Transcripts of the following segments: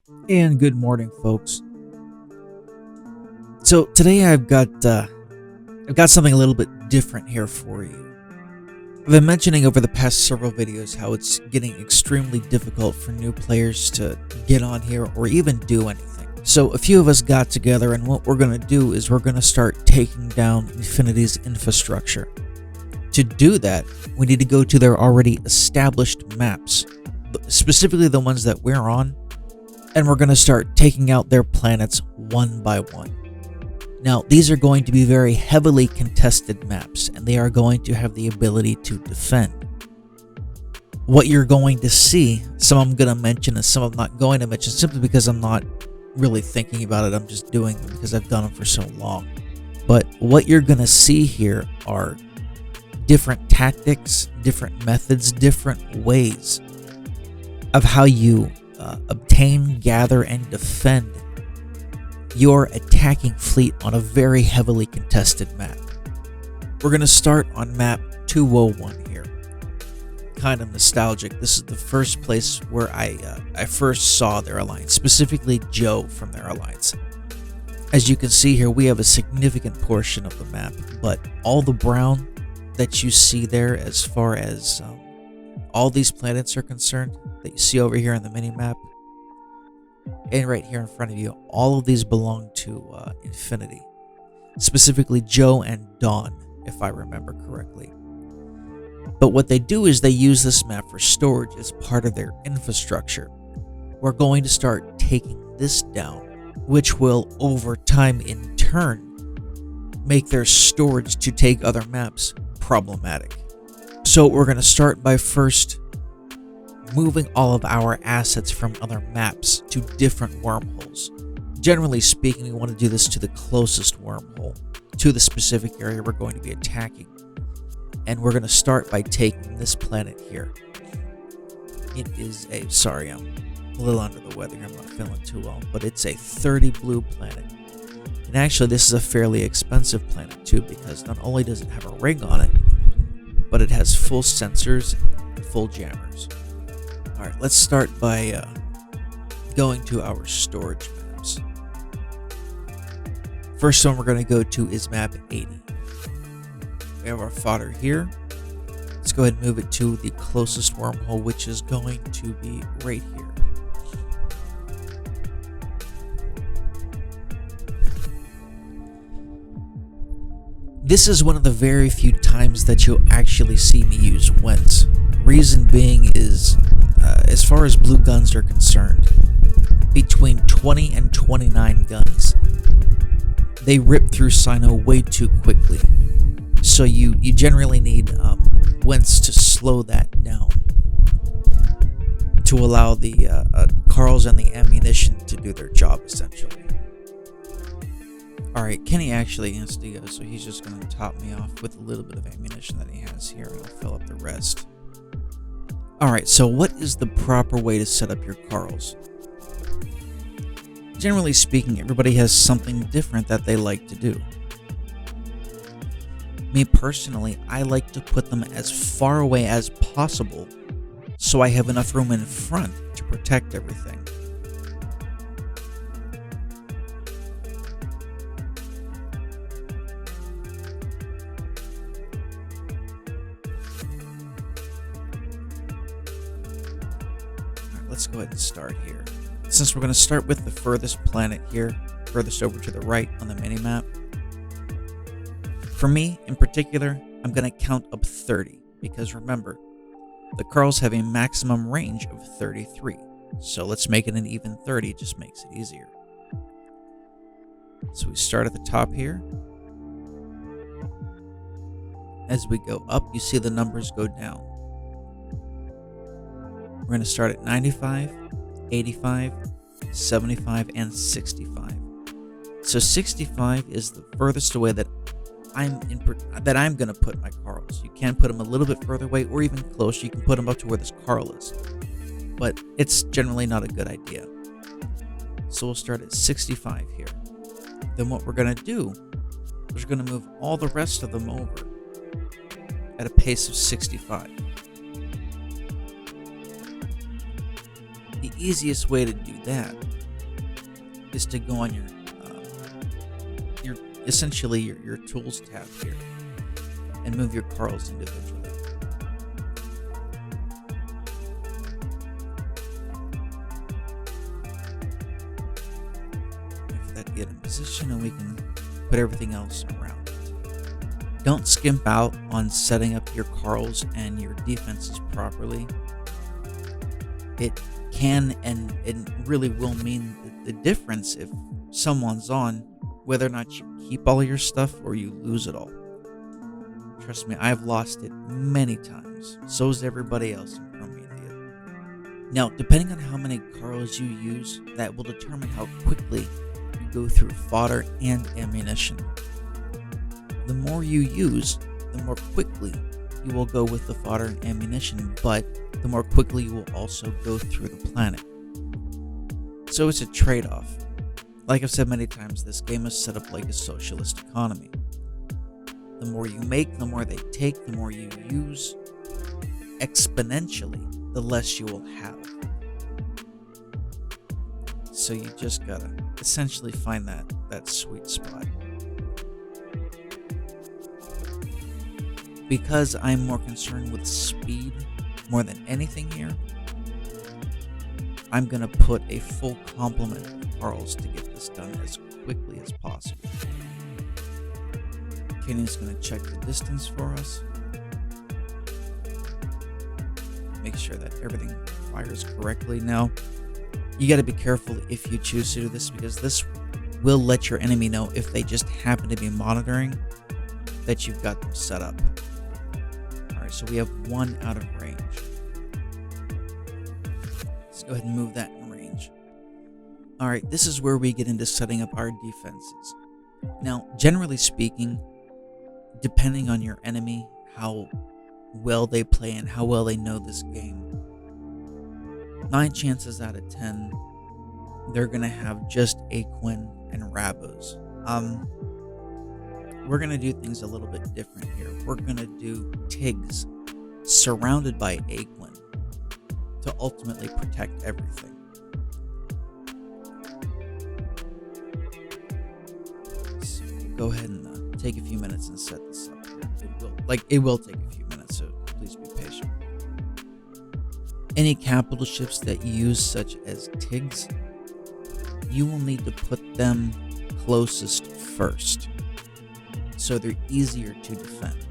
And good morning, folks. So today I've got something a little bit different here for you. I've been mentioning over the past several videos how it's getting extremely difficult for new players to get on here or even do anything. So a few of us got together, and what we're going to do is we're going to start taking down Infinity's infrastructure. To do that, we need to go to their already established maps, specifically the ones that we're on, and we're going to start taking out their planets one by one. Now, these are going to be very heavily contested maps, and they are going to have the ability to defend. What you're going to see, some I'm going to mention and some I'm not going to mention, simply because I'm not really thinking about it. I'm just doing them because I've done them for so long. But what you're going to see here are different tactics, different methods, different ways of how you obtain, gather, and defend your attacking fleet on a very heavily contested map. We're going to start on map 201 here. Kind of nostalgic. This is the first place where I first saw their alliance, specifically Joe from their alliance. As you can see here, we have a significant portion of the map, but all the brown that you see there, as far as all these planets are concerned, that you see over here on the mini-map, and right here in front of you, all of these belong to Infinity. Specifically Joe and Dawn, if I remember correctly. But what they do is they use this map for storage as part of their infrastructure. We're going to start taking this down, which will, over time in turn, make their storage to take other maps problematic. So we're going to start by first moving all of our assets from other maps to different wormholes. Generally speaking, we want to do this to the closest wormhole, to the specific area we're going to be attacking. And we're going to start by taking this planet here. It is sorry, I'm a little under the weather. I'm not feeling too well, but it's a 30 blue planet. And actually, this is a fairly expensive planet too, because not only does it have a ring on it, but it has full sensors and full jammers. Alright, let's start by going to our storage maps. First one we're going to go to is map 80. We have our fodder here. Let's go ahead and move it to the closest wormhole, which is going to be right here. This is one of the very few times that you'll actually see me use Wentz. Reason being is, as far as blue guns are concerned, between 20 and 29 guns, they rip through Sino way too quickly. So you generally need Wentz to slow that down, to allow the Carls and the ammunition to do their job, essentially. Alright, Kenny actually has to go, so he's just going to top me off with a little bit of ammunition that he has here, and I'll fill up the rest. Alright, so what is the proper way to set up your Carls? Generally speaking, everybody has something different that they like to do. Me personally, I like to put them as far away as possible so I have enough room in front to protect everything. Let's go ahead and start here. Since we're going to start with the furthest planet here, furthest over to the right on the minimap, for me in particular, I'm going to count up 30, because remember, the Carls have a maximum range of 33, so let's make it an even 30, it just makes it easier. So we start at the top here. As we go up, you see the numbers go down. We're going to start at 95, 85, 75, and 65. So 65 is the furthest away that I'm going to put my Carls. You can put them a little bit further away or even closer. You can put them up to where this Carl is. But it's generally not a good idea. So we'll start at 65 here. Then what we're going to do is we're going to move all the rest of them over at a pace of 65. The easiest way to do that is to go on your essentially your tools tab here and move your Carls individually. Wait for that to get in position, and we can put everything else around it. Don't skimp out on setting up your Carls and your defenses properly. It can and really will mean the difference if someone's on, whether or not you keep all your stuff or you lose it all. Trust me, I've lost it many times. So's everybody else in Prometheus. Now, depending on how many Carls you use, that will determine how quickly you go through fodder and ammunition. The more you use, the more quickly you will go with the fodder and ammunition, but the more quickly you will also go through the planet. So it's a trade-off. Like I've said many times, this game is set up like a socialist economy. The more you make, the more they take, the more you use. Exponentially, the less you will have. So you just gotta essentially find that sweet spot. Because I'm more concerned with speed more than anything here, I'm gonna put a full complement of Carls to get this done as quickly as possible. Kenny's gonna check the distance for us. Make sure that everything fires correctly. Now, you gotta be careful if you choose to do this, because this will let your enemy know, if they just happen to be monitoring, that you've got them set up. Alright, so we have one out of range. Let's go ahead and move that in range. Alright, this is where we get into setting up our defenses. Now, generally speaking, depending on your enemy, how well they play and how well they know this game, 9 chances out of 10, they're going to have just Aquin and Rabos. We're going to do things a little bit different here. We're going to do Tigs surrounded by Aquin to ultimately protect everything. So go ahead and take a few minutes and set this up here. It will take a few minutes, so please be patient. Any capital ships that you use, such as Tigs, you will need to put them closest first, so they're easier to defend.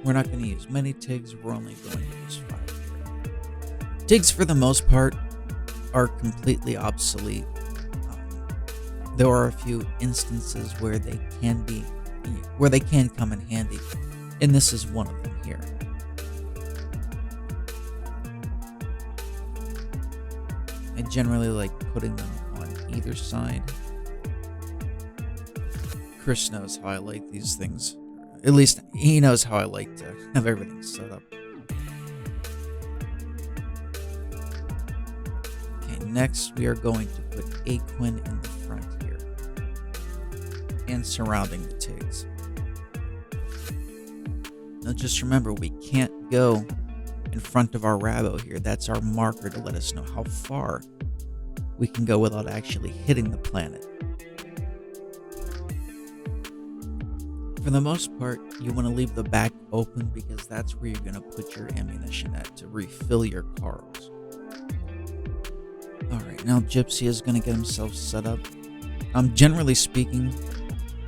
We're not going to use many Tigs, we're only going to use 5. Tigs, for the most part, are completely obsolete. There are a few instances where they can come in handy, and this is one of them here. I generally like putting them on either side. Chris knows how I like these things. At least he knows how I like to have everything set up. Okay, next we are going to put Aquin in the front here and surrounding the Tigs. Now just remember, we can't go in front of our Rabo here. That's our marker to let us know how far we can go without actually hitting the planet. For the most part, you want to leave the back open, because that's where you're going to put your ammunition at to refill your Carls. Alright, now Gypsy is going to get himself set up. Generally speaking,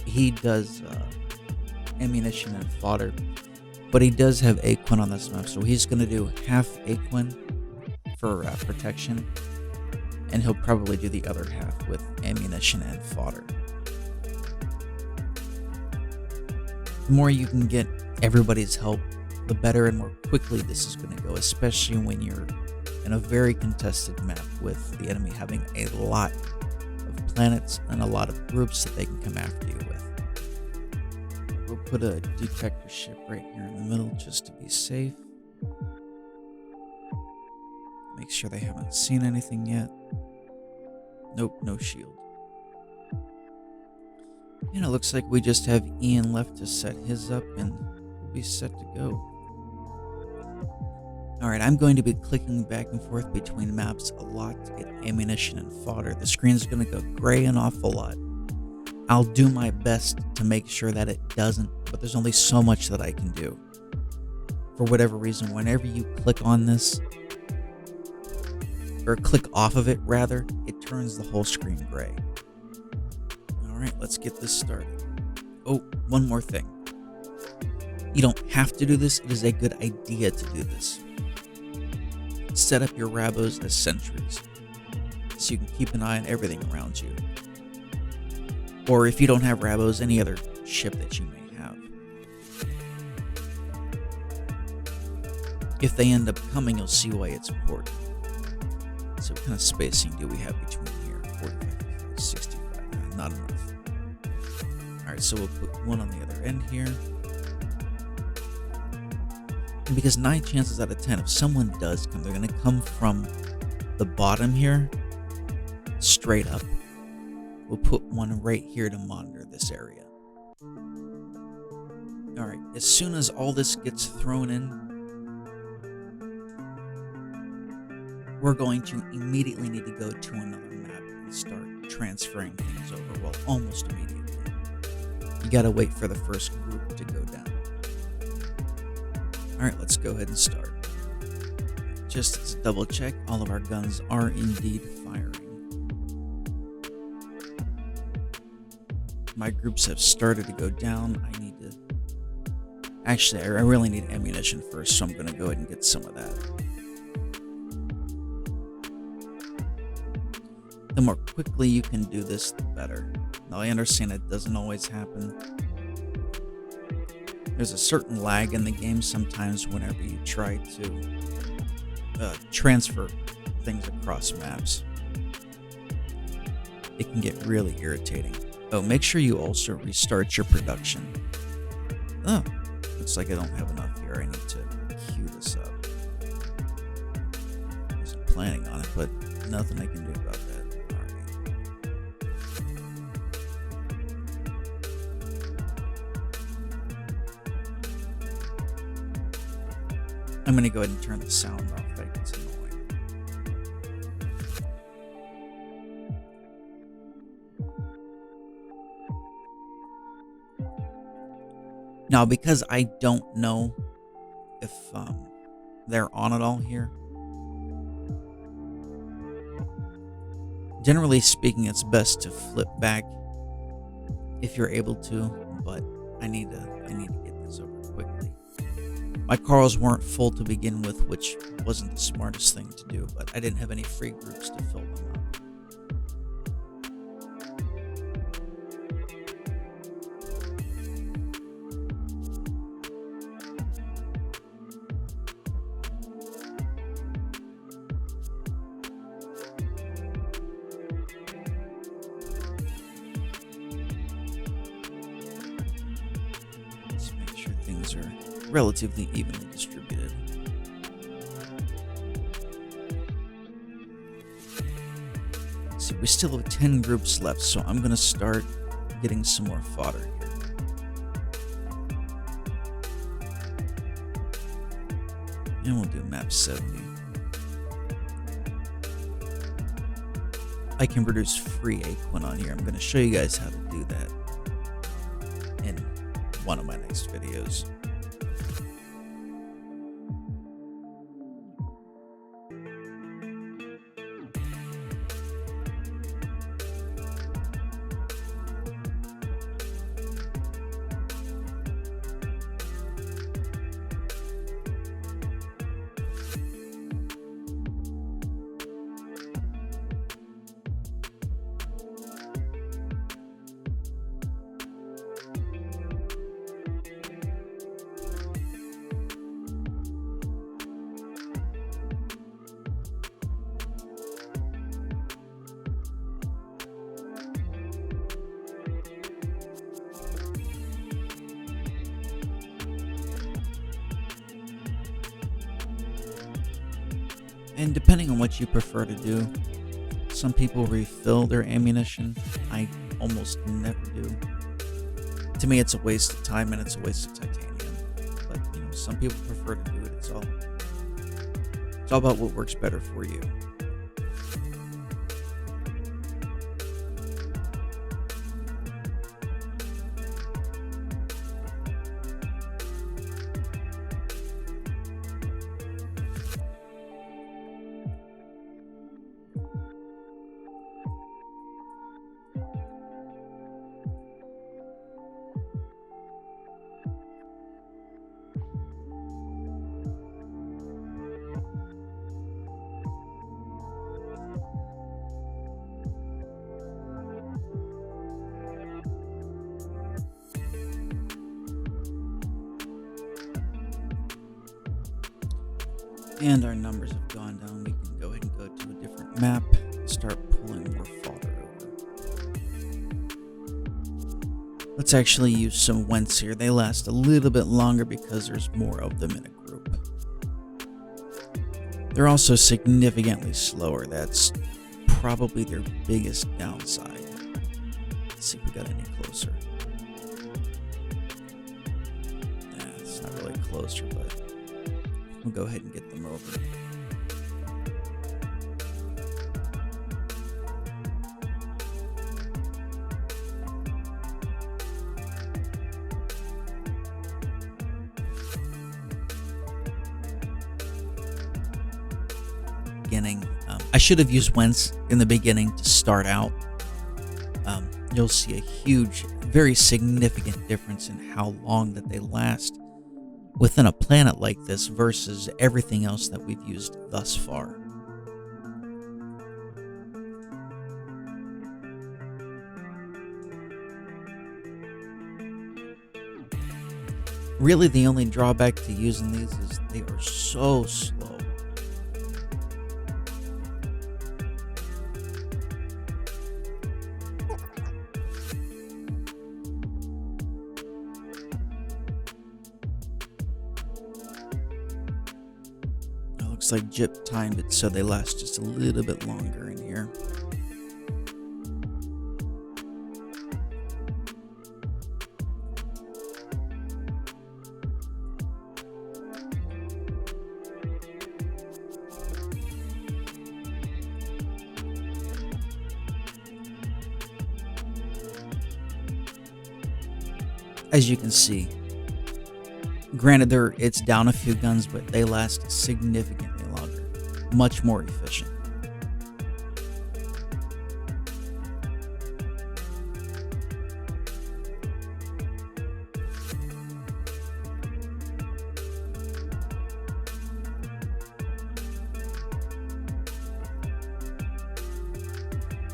he does ammunition and fodder, but he does have Aquin on this map, so he's going to do half Aquin for protection, and he'll probably do the other half with ammunition and fodder. The more you can get everybody's help, the better and more quickly this is going to go, especially when you're in a very contested map with the enemy having a lot of planets and a lot of groups that they can come after you with. We'll put a detector ship right here in the middle just to be safe. Make sure they haven't seen anything yet. Nope, no shield. And it looks like we just have Ian left to set his up, and we'll be set to go. Alright, I'm going to be clicking back and forth between maps a lot to get ammunition and fodder. The screen's going to go gray an awful lot. I'll do my best to make sure that it doesn't, but there's only so much that I can do. For whatever reason, whenever you click on this, or click off of it rather, it turns the whole screen gray. Alright, let's get this started. Oh, one more thing. You don't have to do this, it is a good idea to do this. Set up your Rabos as sentries, so you can keep an eye on everything around you. Or if you don't have Rabos, any other ship that you may have. If they end up coming, you'll see why it's important. So what kind of spacing do we have between here? 45, 65, not enough. Alright, so we'll put one on the other end here. And because 9 chances out of 10, if someone does come, they're going to come from the bottom here, straight up. We'll put one right here to monitor this area. Alright, as soon as all this gets thrown in, we're going to immediately need to go to another map and start transferring things over, well, almost immediately. You gotta wait for the first group to go down. Alright, let's go ahead and start. Just as a double check, all of our guns are indeed firing. My groups have started to go down. I need to... Actually, I really need ammunition first, so I'm going to go ahead and get some of that. The more quickly you can do this, the better. Now, I understand it doesn't always happen. There's a certain lag in the game sometimes whenever you try to transfer things across maps. It can get really irritating. Oh, make sure you also restart your production. Oh, looks like I don't have enough here. I need to queue this up. I wasn't planning on it, but nothing I can do about that. I'm going to go ahead and turn the sound off. That gets annoying. Now, because I don't know if they're on at all here, generally speaking, it's best to flip back if you're able to, but I need to get this over quickly. My Carls weren't full to begin with, which wasn't the smartest thing to do, but I didn't have any free groups to fill them up. Let's make sure things are relatively evenly distributed. See, we still have 10 groups left, so I'm going to start getting some more fodder here. And we'll do map 70. I can produce free Aquin on here. I'm going to show you guys how to do that in one of my next videos. And depending on what you prefer to do, some people refill their ammunition. I almost never do. To me, it's a waste of time and it's a waste of titanium. But, you know, some people prefer to do it. It's all It's all about what works better for you. And our numbers have gone down. We can go ahead and go to a different map, start pulling more fodder over. Let's actually use some Wents here. They last a little bit longer because there's more of them in a group. They're also significantly slower. That's probably their biggest downside. Let's see if we got any closer. It's not really closer, but we'll go ahead and get them over. I should have used Wents in the beginning to start out. You'll see a huge, very significant difference in how long that they last within a planet like this versus everything else that we've used thus far. Really, the only drawback to using these is they are so slow. Looks like Jip timed it so they last just a little bit longer in here. As you can see, granted, it's down a few guns, but they last significantly longer, much more efficient.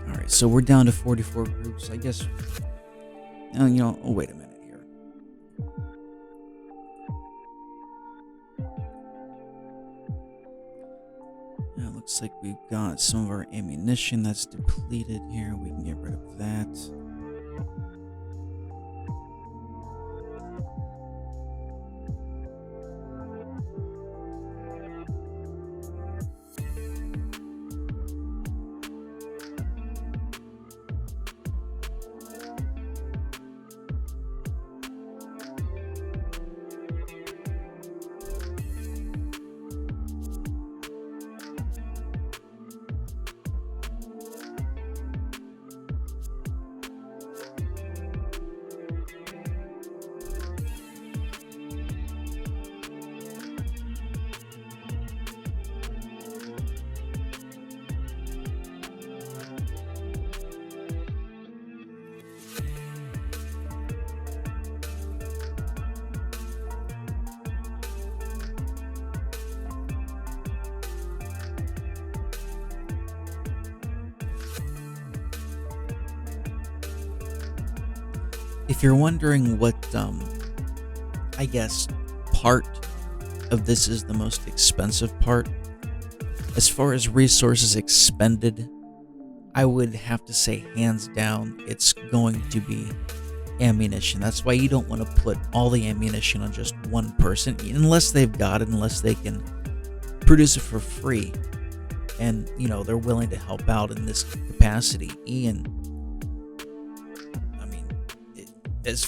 All right, so we're down to 44 groups. I guess, oh, wait a minute. Looks like we've got some of our ammunition that's depleted here. We can get rid of that. If you're wondering what, I guess, part of this is the most expensive part, as far as resources expended, I would have to say hands down, it's going to be ammunition. That's why you don't want to put all the ammunition on just one person, unless they've got it, unless they can produce it for free, and, they're willing to help out in this capacity. Ian,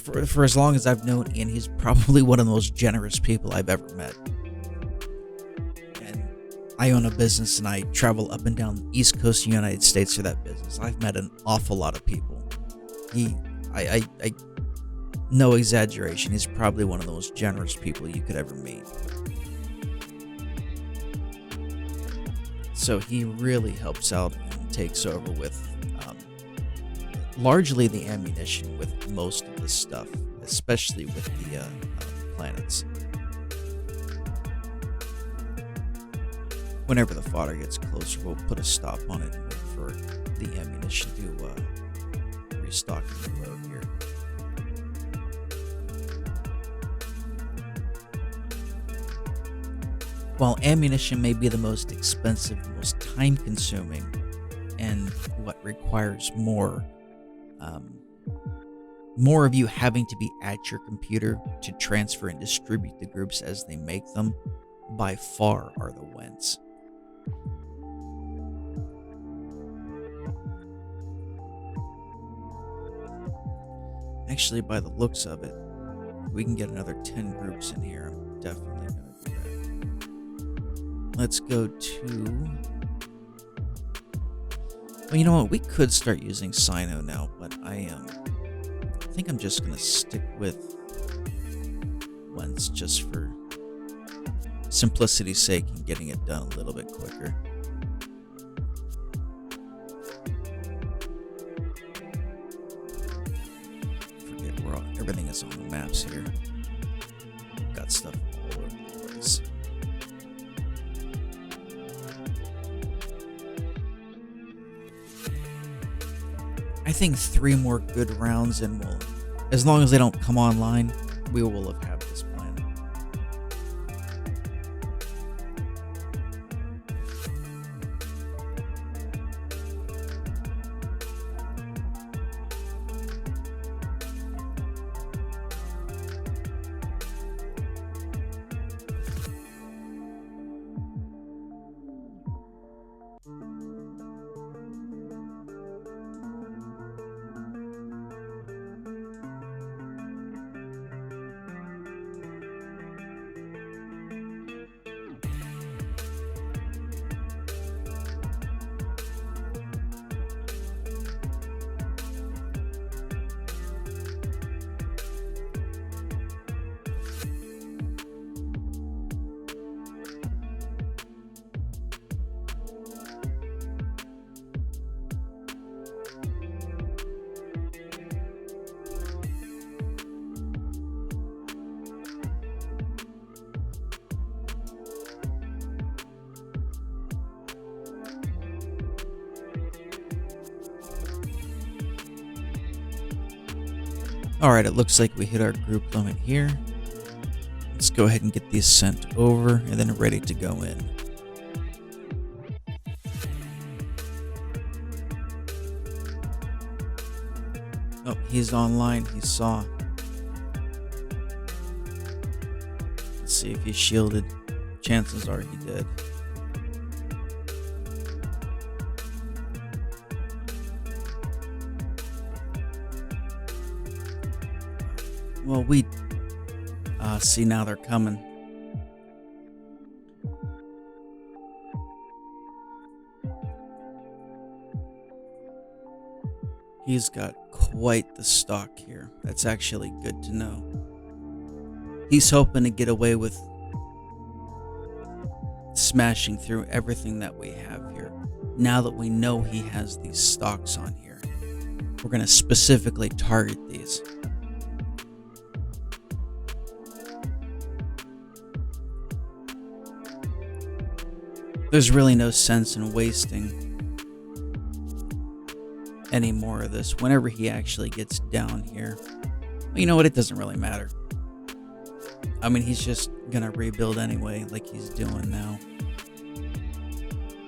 for as long as I've known Ian, he's probably one of the most generous people I've ever met. And I own a business and I travel up and down the East Coast of the United States for that business. I've met an awful lot of people. I no exaggeration, he's probably one of the most generous people you could ever meet. So he really helps out and takes over with largely the ammunition with most of the stuff, especially with the planets. Whenever the fodder gets closer, we'll put a stop on it and wait for the ammunition to restock in the road here. While ammunition may be the most expensive, most time-consuming, and what requires more of you having to be at your computer to transfer and distribute the groups as they make them, by far are the wins. Actually, by the looks of it, we can get another 10 groups in here. I'm definitely going to do that. Let's go to... Well, you know what? We could start using Sino now, but I think I'm just going to stick with Wentz just for simplicity's sake and getting it done a little bit quicker. Forget where everything is on the maps here. Got stuff all over the place. I think 3 more good rounds and we'll, as long as they don't come online, we will have this planet. Alright, it looks like we hit our group limit here. Let's go ahead and get these sent over and then ready to go in. Oh, he's online. He saw. Let's see if he's shielded. Chances are he did. Well, we see now they're coming. He's got quite the stock here. That's actually good to know. He's hoping to get away with smashing through everything that we have here. Now that we know he has these stocks on here, we're going to specifically target these. There's really no sense in wasting any more of this whenever he actually gets down here. Well, you know what? It doesn't really matter. I mean, he's just gonna rebuild anyway, like he's doing now.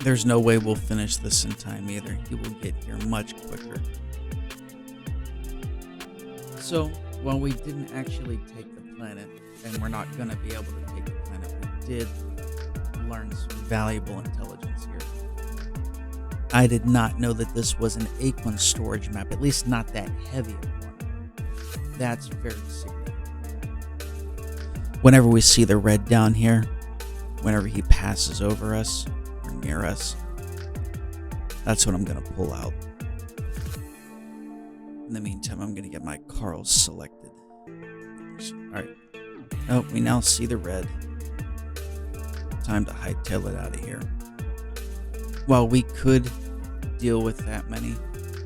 There's no way we'll finish this in time either. He will get here much quicker. So, while we didn't actually take the planet, and we're not gonna be able to take the planet, we did learn some valuable intelligence here. I did not know that this was an Aquan storage map, at least not that heavy of one. That's very significant. Whenever we see the red down here, whenever he passes over us, near us. That's what I'm going to pull out. In the meantime, I'm going to get my Carls selected. Alright. Oh, we now see the red. Time to hightail it out of here. While we could deal with that many,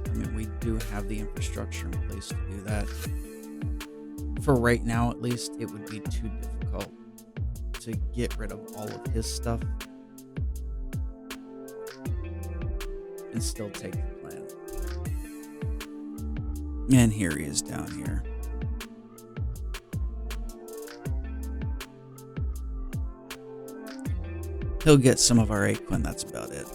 I mean, we do have the infrastructure in place to do that. For right now, at least, it would be too difficult to get rid of all of his stuff and still take the planet. And here he is down here. He'll get some of our Aquin, that's about it.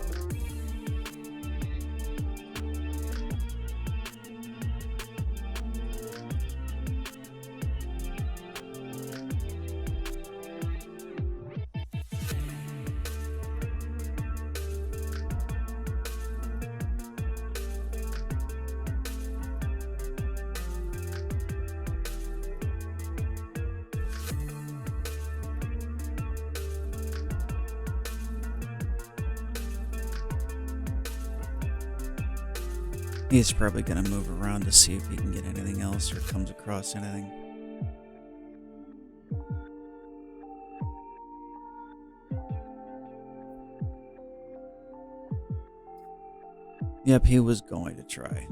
He's probably going to move around to see if he can get anything else or comes across anything. Yep, he was going to try.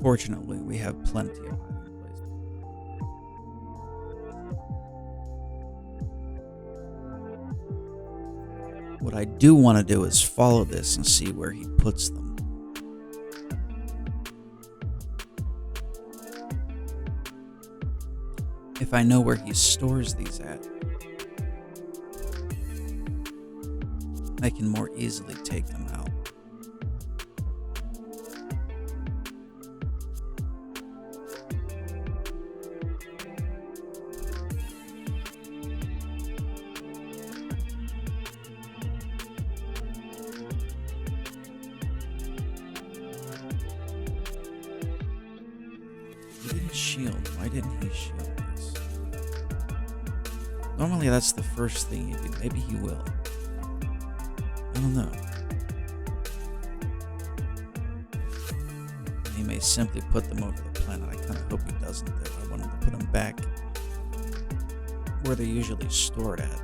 Fortunately, we have plenty of hiding places. What I do want to do is follow this and see where he puts them. If I know where he stores these at, I can more easily take them out. He didn't shield. Why didn't he shield? Normally that's the first thing you do. Maybe he will. I don't know. He may simply put them over the planet. I kind of hope he doesn't though. I want him to put them back where they're usually stored at.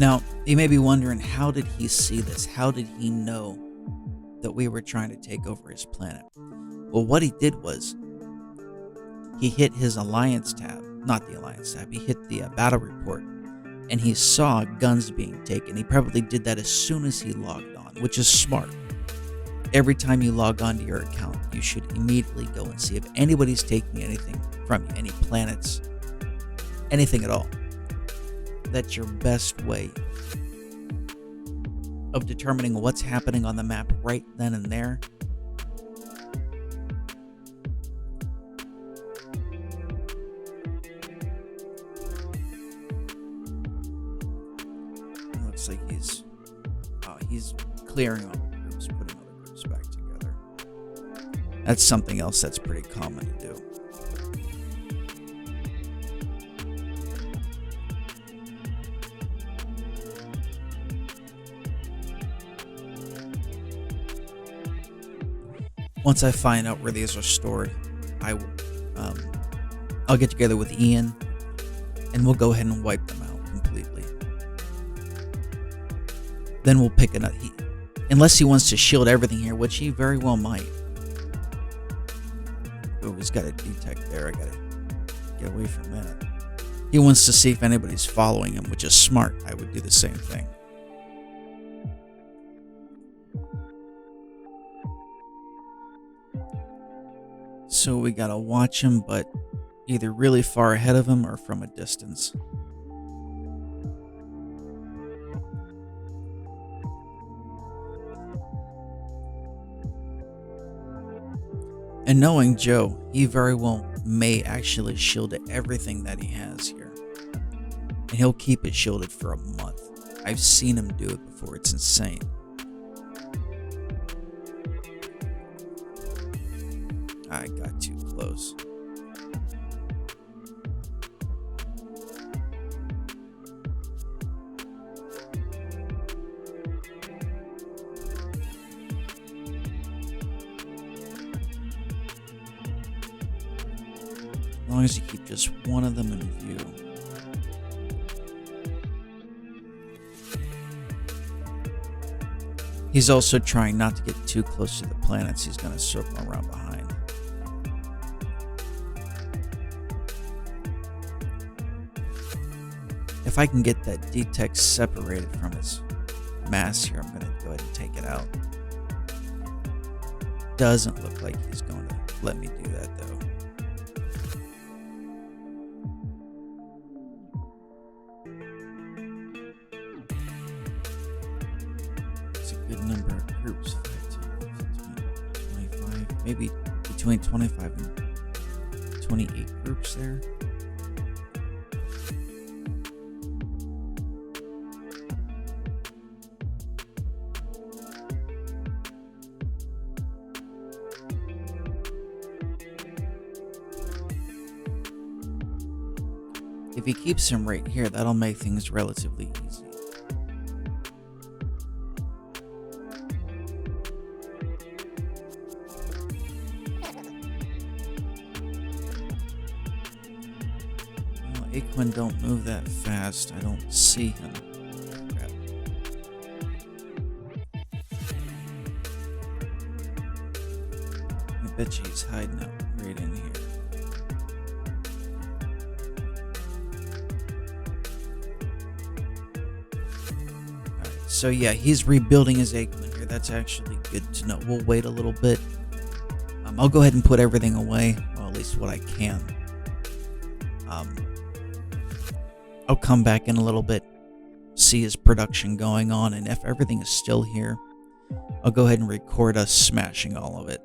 Now, you may be wondering, how did he see this? How did he know that we were trying to take over his planet? Well, what he did was he hit his Alliance tab. Not the Alliance tab, he hit the battle report, and he saw guns being taken. He probably did that as soon as he logged on, which is smart. Every time you log on to your account, you should immediately go and see if anybody's taking anything from you, any planets, anything at all. That's your best way of determining what's happening on the map right then and there. Looks like he's clearing all the groups, putting other groups back together. That's something else that's pretty common to do. Once I find out where these are stored, I will, I'll get together with Ian, and we'll go ahead and wipe them out completely. Then we'll pick another. Unless he wants to shield everything here, which he very well might. Oh, he's got a detect there. I gotta get away from that. He wants to see if anybody's following him, which is smart. I would do the same thing. So we gotta watch him, but either really far ahead of him or from a distance. And knowing Joe, he very well may actually shield everything that he has here. And he'll keep it shielded for a month. I've seen him do it before. It's insane. I got too close. long as you keep just one of them in view. He's also trying not to get too close to the planets. He's going to circle around behind. If I can get that detect separated from his mass here, I'm going to go ahead and take it out. Doesn't look like he's going to let me do that, though. It's a good number of groups. 25, maybe between 25 and 28 groups there. If he keeps him right here, that'll make things relatively easy. Well, Aquin don't move that fast. I don't see him. Crap. I bet you he's hiding out right in here. So yeah, he's rebuilding his Aquin here. That's actually good to know. We'll wait a little bit. I'll go ahead and put everything away. Well, at least what I can. I'll come back in a little bit, see his production going on, and if everything is still here, I'll go ahead and record us smashing all of it.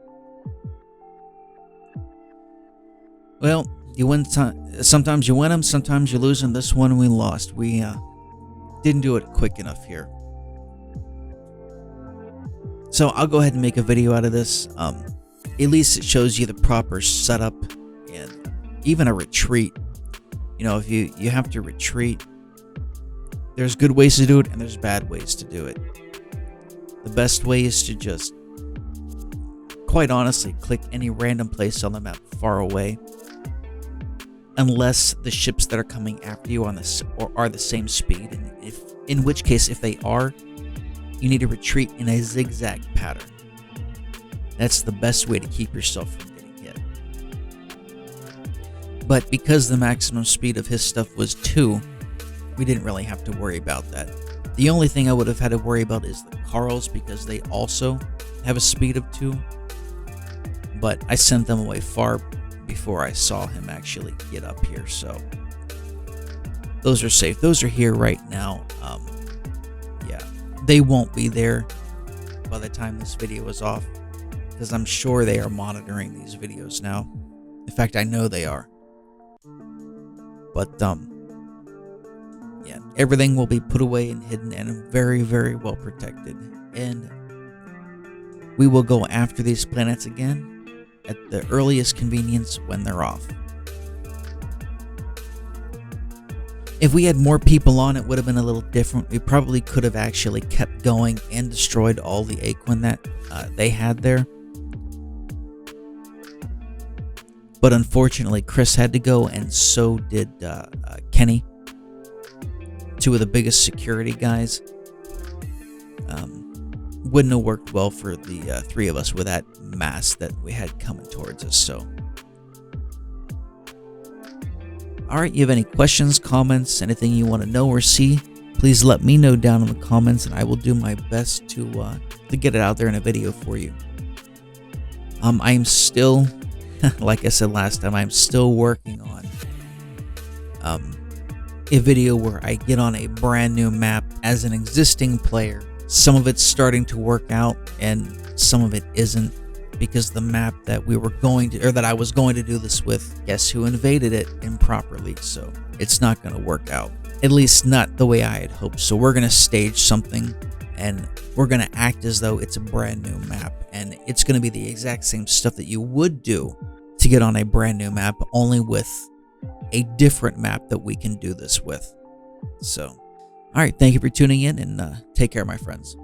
Well, you win. Sometimes you win them, sometimes you lose them. This one we lost. We didn't do it quick enough here. So I'll go ahead and make a video out of this. At least it shows you the proper setup and even a retreat. You know, if you have to retreat, there's good ways to do it and there's bad ways to do it. The best way is to just, quite honestly, click any random place on the map far away. Unless the ships that are coming after you are the same speed, and in which case, if they are, you need to retreat in a zigzag pattern. That's the best way to keep yourself from getting hit. But because the maximum speed of his stuff was 2, we didn't really have to worry about that. The only thing I would have had to worry about is the Carls, because they also have a speed of 2. But I sent them away far before I saw him actually get up here, so those are safe. Those are here right now. Yeah, they won't be there by the time this video is off, because I'm sure they are monitoring these videos now. In fact, I know they are. But yeah, everything will be put away and hidden and very, very well protected, and we will go after these planets again at the earliest convenience when they're off. If we had more people on, it would have been a little different. We probably could have actually kept going and destroyed all the Aquin that they had there. But unfortunately, Chris had to go, and so did Kenny, 2 of the biggest security guys. Wouldn't have worked well for the 3 of us with that mass that we had coming towards us. So, alright, you have any questions, comments, anything you want to know or see, please let me know down in the comments, and I will do my best to get it out there in a video for you. I am still, like I said last time, I'm still working on a video where I get on a brand new map as an existing player. Some of it's starting to work out and some of it isn't, because the map that we were going to, or that I was going to do this with, guess who invaded it improperly, so it's not going to work out. At least not the way I had hoped. So we're going to stage something and we're going to act as though it's a brand new map, and it's going to be the exact same stuff that you would do to get on a brand new map, only with a different map that we can do this with. So, alright, thank you for tuning in, and take care, my friends.